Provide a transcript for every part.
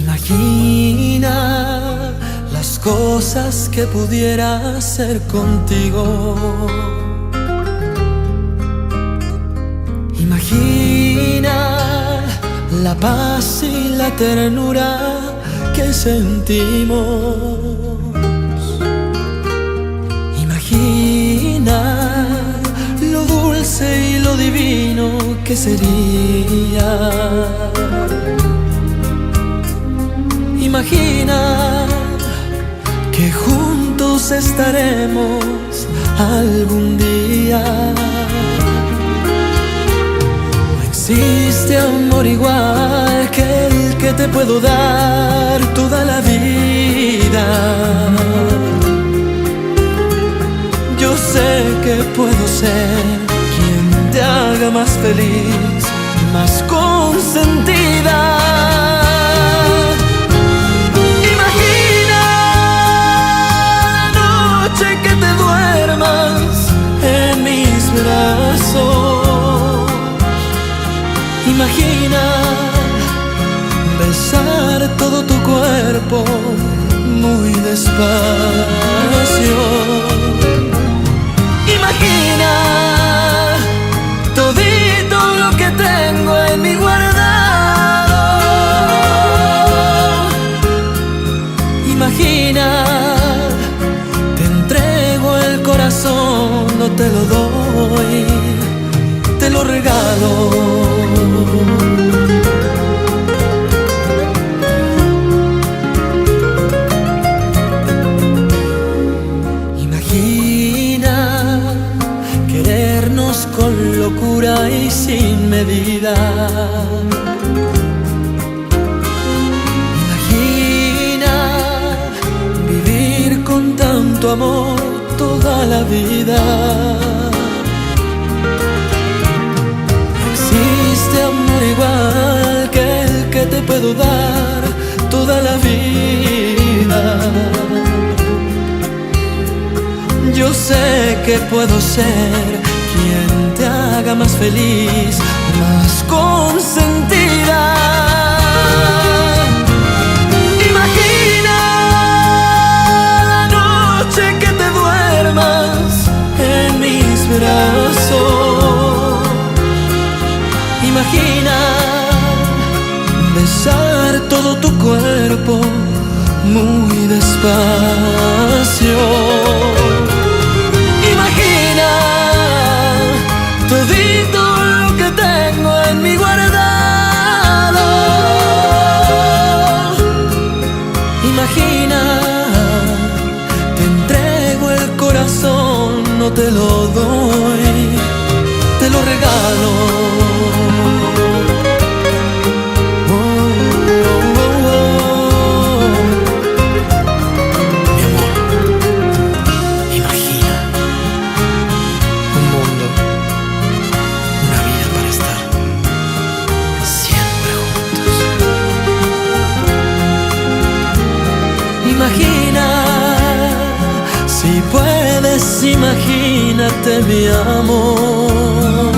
Imagina las cosas que pudiera hacer contigo. Imagina la paz y la ternura que sentimos. Imagina lo dulce y lo divino que sería. Imagina que juntos estaremos algún día. No existe amor igual que el que te puedo dar toda la vida. Yo sé que puedo ser quien te haga más feliz, más consentida. Imagina besar todo tu cuerpo muy despacio. Imagina todito lo que tengo en mi guardado. Imagina, te entrego el corazón, no te lo doy, te lo regalo. Imagina querernos con locura y sin medida. Imagina vivir con tanto amor toda la vida. Amor igual que el que te puedo dar toda la vida. Yo sé que puedo ser quien te haga más feliz, más consentida. Imagina la noche que te duermas en mis brazos. Imagina besar todo tu cuerpo muy despacio. Imagina todito lo que tengo en mi guardado. Imagina, te entrego el corazón, no te lo doy, te lo regalo. Imagina, si puedes, imagínate mi amor,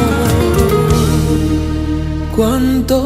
cuánto